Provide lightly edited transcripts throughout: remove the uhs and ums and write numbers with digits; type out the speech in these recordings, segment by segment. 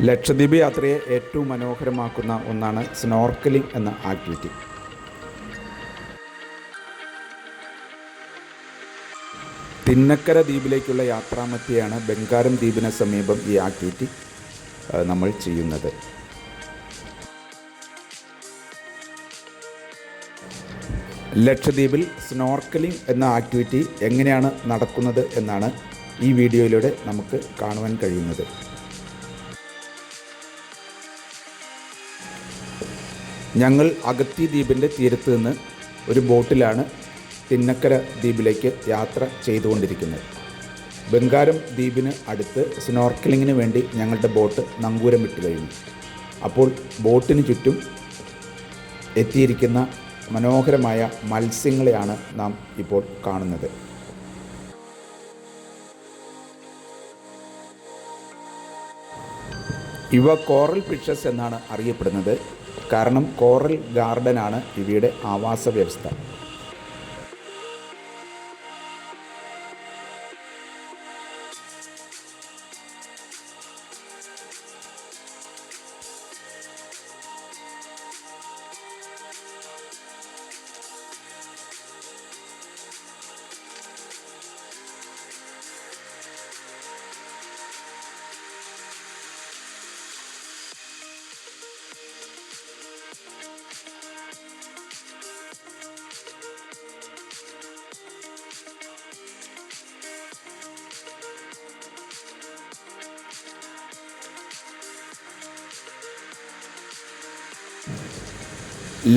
ലക്ഷദ്വീപ് യാത്രയെ ഏറ്റവും മനോഹരമാക്കുന്ന ഒന്നാണ് സ്നോർക്കലിംഗ് എന്ന ആക്ടിവിറ്റി. തിന്നക്കര ദ്വീപിലേക്കുള്ള യാത്രാമധ്യയാണ് ബംഗാരം ദ്വീപിന് സമീപം ഈ ആക്ടിവിറ്റി നമ്മൾ ചെയ്യുന്നത്. ലക്ഷദ്വീപിൽ സ്നോർക്കലിംഗ് എന്ന ആക്ടിവിറ്റി എങ്ങനെയാണ് നടക്കുന്നത് എന്നാണ് ഈ വീഡിയോയിലൂടെ നമുക്ക് കാണുവാൻ കഴിയുന്നത്. ഞങ്ങൾ അഗത്തി ദ്വീപിൻ്റെ തീരത്ത് നിന്ന് ഒരു ബോട്ടിലാണ് തിന്നക്കര ദ്വീപിലേക്ക് യാത്ര ചെയ്തുകൊണ്ടിരിക്കുന്നത്. ബംഗാരം ദ്വീപിന് അടുത്ത് സ്നോർക്കലിങ്ങിന് വേണ്ടി ഞങ്ങളുടെ ബോട്ട് നങ്കൂരം വിട്ട് കഴിഞ്ഞു. അപ്പോൾ ബോട്ടിന് ചുറ്റും എത്തിയിരിക്കുന്ന മനോഹരമായ മത്സ്യങ്ങളെയാണ് നാം ഇപ്പോൾ കാണുന്നത്. ഇവ കോറൽ ഫിഷസ് എന്നാണ് അറിയപ്പെടുന്നത്. കാരണം കോറൽ ഗാർഡനാണ് ഇവയുടെ ആവാസ വ്യവസ്ഥ.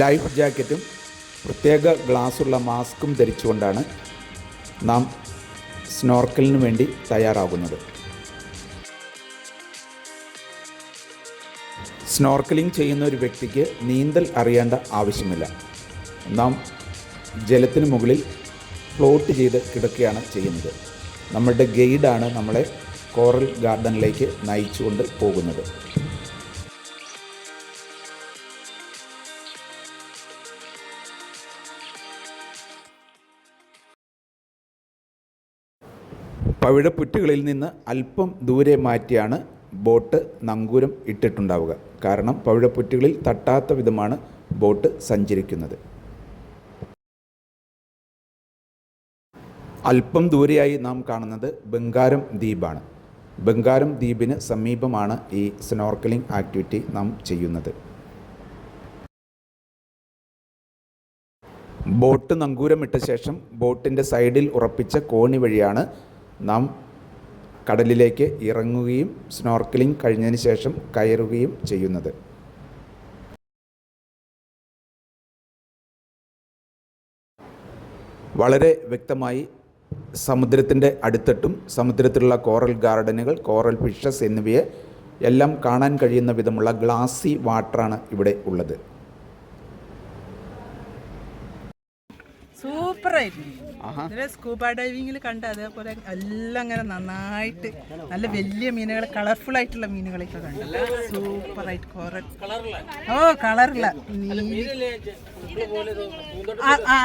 ലൈഫ് ജാക്കറ്റും പ്രത്യേക ഗ്ലാസുള്ള മാസ്കും ധരിച്ചുകൊണ്ടാണ് നാം സ്നോർക്കലിന് വേണ്ടി തയ്യാറാകുന്നത്. സ്നോർക്കലിംഗ് ചെയ്യുന്ന ഒരു വ്യക്തിക്ക് നീന്തൽ അറിയേണ്ട ആവശ്യമില്ല. നാം ജലത്തിന് മുകളിൽ ഫ്ലോട്ട് ചെയ്ത് കിടക്കുകയാണ് ചെയ്യുന്നത്. നമ്മളുടെ ഗൈഡാണ് നമ്മളെ കോറൽ ഗാർഡനിലേക്ക് നയിച്ചുകൊണ്ട് പോകുന്നത്. പവിഴപ്പുറ്റുകളിൽ നിന്ന് അല്പം ദൂരെ മാറ്റിയാണ് ബോട്ട് നങ്കൂരം ഇട്ടിട്ടുണ്ടാവുക. കാരണം പവിഴപ്പുറ്റുകളിൽ തട്ടാത്ത വിധമാണ് ബോട്ട് സഞ്ചരിക്കുന്നത്. അല്പം ദൂരെയായി നാം കാണുന്നത് ബംഗാരം ദ്വീപാണ്. ബംഗാരം ദ്വീപിന് സമീപമാണ് ഈ സ്നോർക്കലിംഗ് ആക്ടിവിറ്റി നാം ചെയ്യുന്നത്. ബോട്ട് നങ്കൂരമിട്ട ശേഷം ബോട്ടിൻ്റെ സൈഡിൽ ഉറപ്പിച്ച കോണി വഴിയാണ് നാം കടലിലേക്ക് ഇറങ്ങുകയും സ്നോർക്കലിംഗ് കഴിഞ്ഞതിന് ശേഷം കയറുകയും ചെയ്യുന്നത്. വളരെ വ്യക്തമായി സമുദ്രത്തിൻ്റെ അടിത്തട്ടും സമുദ്രത്തിലുള്ള കോറൽ ഗാർഡനുകൾ, കോറൽ ഫിഷസ് എന്നിവയെ എല്ലാം കാണാൻ കഴിയുന്ന വിധമുള്ള ഗ്ലാസി വാട്ടറാണ് ഇവിടെ ഉള്ളത്. സൂപ്പറായിരുന്നു. സ്കൂബ ഡൈവിങ്ങിൽ കണ്ട അതേപോലെ എല്ലാം അങ്ങനെ നന്നായിട്ട് നല്ല വലിയ മീനുകൾ, കളർഫുൾ ആയിട്ടുള്ള മീനുകളൊക്കെ കണ്ടു. സൂപ്പറായിട്ട് കോറൽ കളറില്ല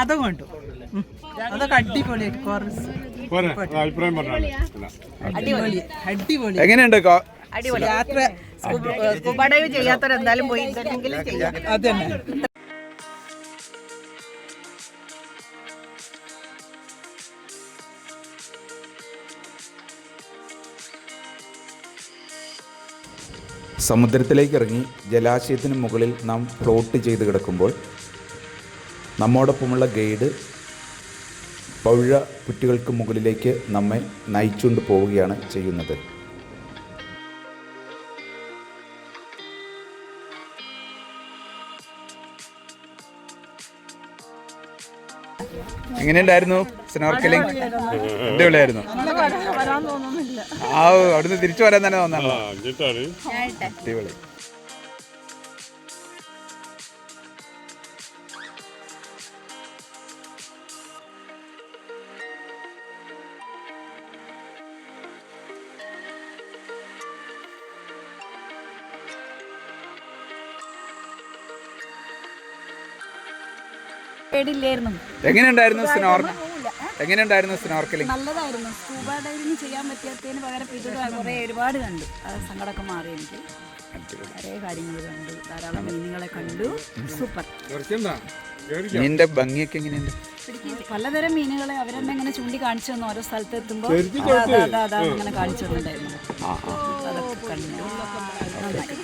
അതും കണ്ടു. അതൊക്കെ അടിപൊളിയായിട്ട് കോറൽസ് അടിപൊളി. എങ്ങനെയുണ്ട് യാത്ര? സ്കൂബ ഡൈവ് ചെയ്യാത്തവരെന്തായാലും പോയി ചെയ്യാം. അതന്നെ. സമുദ്രത്തിലേക്ക് ഇറങ്ങി ജലാശയത്തിന് മുകളിൽ നാം ഫ്ലോട്ട് ചെയ്ത് കിടക്കുമ്പോൾ നമ്മോടൊപ്പമുള്ള ഗൈഡ് പവിഴപ്പുറ്റുകൾക്ക് മുകളിലേക്ക് നമ്മെ നയിച്ചുകൊണ്ട് പോവുകയാണ് ചെയ്യുന്നത്. എങ്ങനെയുണ്ടായിരുന്നു സ്നോർക്കലിംഗ്? അടിപൊളിയായിരുന്നു. അവിടുന്ന് തിരിച്ചു വരാൻ തന്നെ തോന്നാണല്ലോ. അടിപൊളി. പേടില്ലായിരുന്നു. എങ്ങനെയുണ്ടായിരുന്നു എങ്ങനെയുണ്ടായിരുന്നു സ്നോർക്കലിംഗ്? നല്ലതായിരുന്നു. സ്കൂബ ഡൈവിങ് ചെയ്യാൻ പറ്റാത്തതിന് പകരം ഇത് കുറേ ഒരുപാട് കണ്ടു. അത് സങ്കടമൊക്കെ മാറി. എനിക്ക് കുറേ കാര്യങ്ങൾ കണ്ടു, ധാരാളം മീനുകളെ കണ്ടു. സൂപ്പർ. മീനിന്റെ ഭംഗിയൊക്കെ എങ്ങനെയുണ്ട്? പലതരം മീനുകളെ അവരെന്നെ ഇങ്ങനെ ചൂണ്ടി കാണിച്ചു തന്നു. ഓരോ സ്ഥലത്ത് എത്തുമ്പോൾ അങ്ങനെ കാണിച്ചു തന്നിട്ടുണ്ടായിരുന്നു. അതൊക്കെ കണ്ടു. നന്നായി.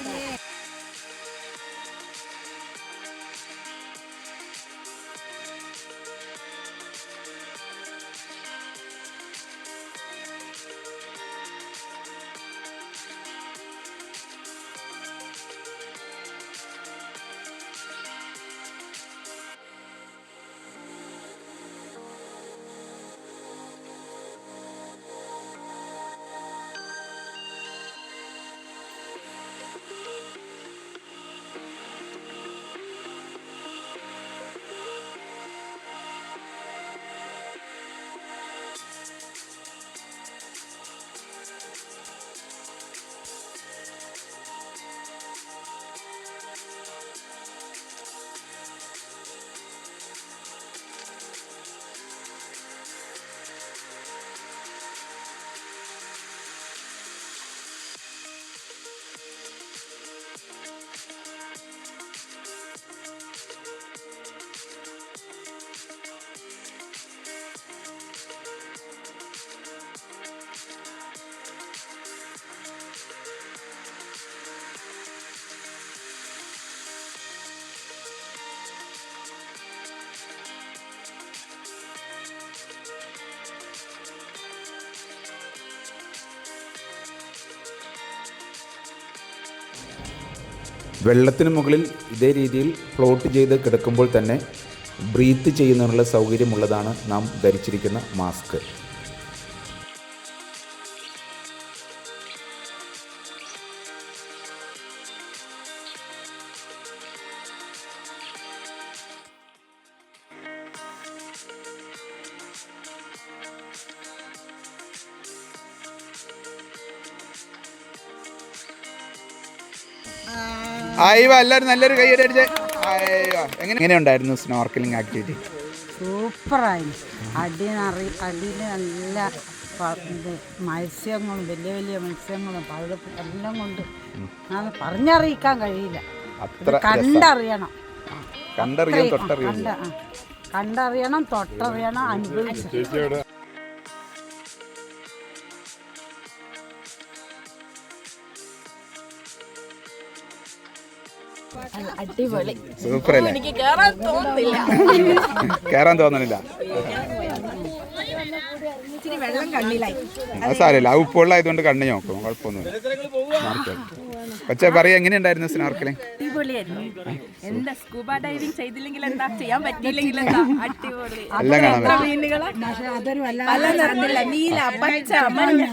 വെള്ളത്തിന് മുകളിൽ ഇതേ രീതിയിൽ ഫ്ലോട്ട് ചെയ്ത് കിടക്കുമ്പോൾ തന്നെ ബ്രീത്ത് ചെയ്യുന്നതിനുള്ള സൗകര്യമുള്ളതാണ് നാം ധരിച്ചിരിക്കുന്ന മാസ്ക്. അയ്യോ, എല്ലാവരും നല്ലൊരു കൈയ്യടി അടിച്ചേ. അയ്യോ, എങ്ങനെയുണ്ടായിരുന്നു സ്നോർക്കലിംഗ് ആക്ടിവിറ്റി? സൂപ്പറായി. അടിയിൽ നല്ല ഇത് മത്സ്യങ്ങളും വലിയ വലിയ മത്സ്യങ്ങളും പഴുപ്പ് എല്ലാം കൊണ്ട് പറഞ്ഞറിയിക്കാൻ കഴിയില്ല. കണ്ടറിയണം, കണ്ടറിയണം, തൊട്ടറിയണം, അനുഭവിച്ചു. അടിപൊളി. സൂപ്പർ അല്ലേ? എനിക്ക് കേറാൻ തോന്നുന്നില്ല. വെള്ളം കണ്ണിലായി. അത് സാരമില്ല, ആ ഉപ്പുള്ളായതുകൊണ്ട് കണ്ണി നോക്കും, കുഴപ്പമൊന്നുമില്ല. പക്ഷേ പറയാ, എങ്ങനെയുണ്ടായിരുന്നു സ്നോർക്കലിംഗ്? അടിപൊളിയായിരുന്നു. എന്താ സ്കൂബ ഡൈവിംഗ് ചെയ്തില്ലെങ്കിൽ എന്താ, ചെയ്യാൻ പറ്റിയില്ലെങ്കിൽ എന്താ, അടിപൊളി. എല്ലാം കാണാൻ പറ്റും. മീനുകളെ പല നിറത്തില്ല, നീല, പച്ച, മഞ്ഞ.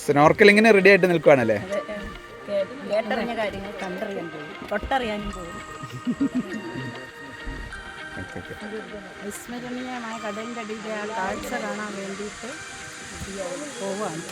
സ്നോർക്കലിങ്ങിന് റെഡി ആയിട്ട് നിൽക്കുകയാണല്ലേ? കേട്ടറിഞ്ഞ കാര്യങ്ങൾ കണ്ടറിയാൻ പോകും, തൊട്ടറിയാനും പോകും. വിസ്മരണീയമായ കടലിൻ്റെ അടിയിലെ ആ കാഴ്ച കാണാൻ വേണ്ടിയിട്ട് പോവുകയാണ്.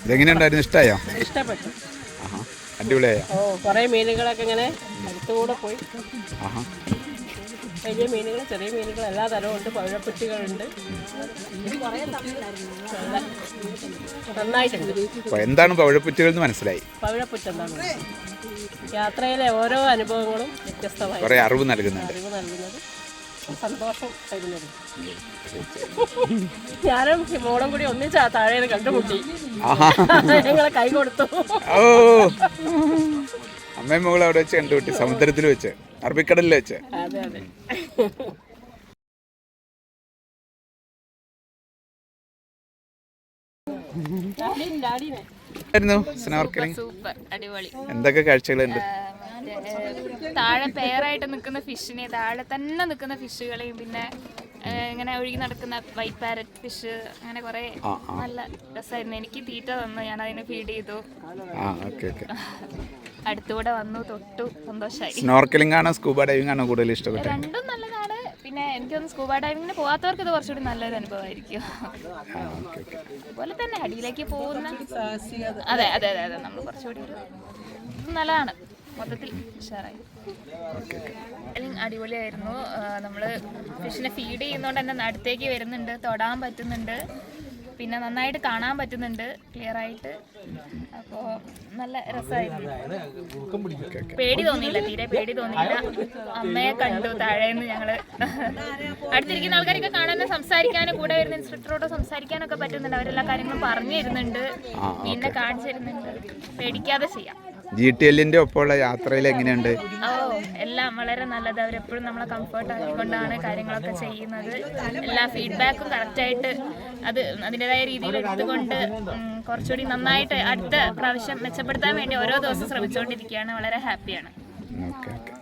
ഇതെങ്ങനെയുണ്ടായിരുന്നു? ഇഷ്ടമായോ? ഇഷ്ടപ്പെട്ടു. ആഹാ, അടിപൊളിയായോ? ഓ, കുറേ മീനുകളൊക്കെ ഇങ്ങനെ അടുത്തുകൂടെ പോയി. ആഹാ, വലിയ മീനുകൾ, ചെറിയ മീനുകൾ, എല്ലാ തരവും ഉണ്ട്. പവിഴപ്പുറ്റുകളുണ്ട്. നന്നായിട്ടുണ്ട്. അപ്പോൾ എന്താണ് പവിഴപ്പുറ്റുകൾ എന്ന് മനസ്സിലായി. പവിഴപ്പുറ്റ് എന്താണ്? യാത്രയിലെ ഓരോ അനുഭവങ്ങളും വ്യത്യസ്തമായി കുറേ അറിവ് നൽകുന്നുണ്ട്. അറിവ് നൽകുന്നത്, സന്തോഷം തരുന്നത്. ഞാനും മോളും കൂടി ഒന്നിച്ചാ താഴെ കണ്ടുമുട്ടി. ഞങ്ങളെ കൈ കൊടുത്തു. ഓ, അമ്മയും മകൾ അവിടെ വെച്ച് കണ്ടുപിട്ടി, സമുദ്രത്തിൽ വെച്ച്, അറബിക്കടലിൽ വെച്ച്. അതെ അതെ. സ്നോർക്കലിംഗ് സൂപ്പർ, അടിപൊളി. എന്തൊക്കെ കാഴ്ചകളുണ്ട്? താഴെ പെയറായിട്ട് നിൽക്കുന്ന ഫിഷിനെ, താഴെ തന്നെ നിൽക്കുന്ന ഫിഷുകളെയും, പിന്നെ ഇങ്ങനെ ഒഴുകി നടക്കുന്ന വൈറ്റ് പാരറ്റ് ഫിഷ്, അങ്ങനെ കുറെ നല്ല രസമായിരുന്നു. എനിക്ക് തീറ്റ തന്നു, ഞാൻ അതിനെ ഫീഡ് ചെയ്തു. അടുത്തുകൂടെ വന്നു, തൊട്ടു, സന്തോഷമായി. സ്നോർക്കലിംഗ് ആണോ സ്കൂബ ഡൈവിംഗ് ആണോ കൂടുതൽ ഇഷ്ടപ്പെട്ടത്? രണ്ടും നല്ലതാണ്. പിന്നെ എനിക്കൊന്ന് സ്കൂബ ഡൈവിങ്ങിന് പോകാത്തവർക്ക് ഇത് കുറച്ചുകൂടി നല്ലൊരു അനുഭവമായിരിക്കും. അതുപോലെ തന്നെ അടിയിലേക്ക് പോകുന്ന, അതെ അതെ അതെ അതെ, നമ്മൾ കുറച്ചുകൂടി നല്ലതാണ്. മൊത്തത്തിൽ ഉഷാറായി. അല്ലെങ്കിൽ അടിപൊളിയായിരുന്നു. നമ്മൾ ഫിഷിനെ ഫീഡ് ചെയ്യുന്നതുകൊണ്ട് തന്നെ അടുത്തേക്ക് വരുന്നുണ്ട്, തൊടാൻ പറ്റുന്നുണ്ട്, പിന്നെ നന്നായിട്ട് കാണാൻ പറ്റുന്നുണ്ട് ക്ലിയർ ആയിട്ട്. അപ്പോൾ നല്ല രസമായിരുന്നു. പേടി തോന്നിയില്ല, തീരെ പേടി തോന്നിയില്ല. അമ്മയെ കണ്ടു താഴേന്ന്. ഞങ്ങൾ അടുത്തിരിക്കുന്ന ആൾക്കാരൊക്കെ കാണാനും സംസാരിക്കാനും കൂടെ വരുന്ന ഇൻസ്ട്രക്ടറോട് സംസാരിക്കാനൊക്കെ പറ്റുന്നുണ്ട്. അവരെല്ലാ കാര്യങ്ങളും പറഞ്ഞു തരുന്നുണ്ട്, പിന്നെ കാണിച്ചു തരുന്നുണ്ട്. പേടിക്കാതെ ചെയ്യാം. GTLന്റെ ഒപ്പമുള്ള യാത്രയിൽ എങ്ങനെയുണ്ട്? ഓ, എല്ലാം വളരെ നല്ലത്. അവരെപ്പോഴും നമ്മളെ കംഫർട്ട് ആക്കിക്കൊണ്ടാണ് കാര്യങ്ങളൊക്കെ ചെയ്യുന്നത്. എല്ലാ ഫീഡ്ബാക്കും കറക്റ്റായിട്ട് അതിൻ്റെതായ രീതിയിൽ എടുത്തുകൊണ്ട് കുറച്ചുകൂടി നന്നായിട്ട് അടുത്ത പ്രാവശ്യം മെച്ചപ്പെടുത്താൻ വേണ്ടി ഓരോ ദിവസം ശ്രമിച്ചുകൊണ്ടിരിക്കുകയാണ്. വളരെ ഹാപ്പിയാണ്. Okay okay.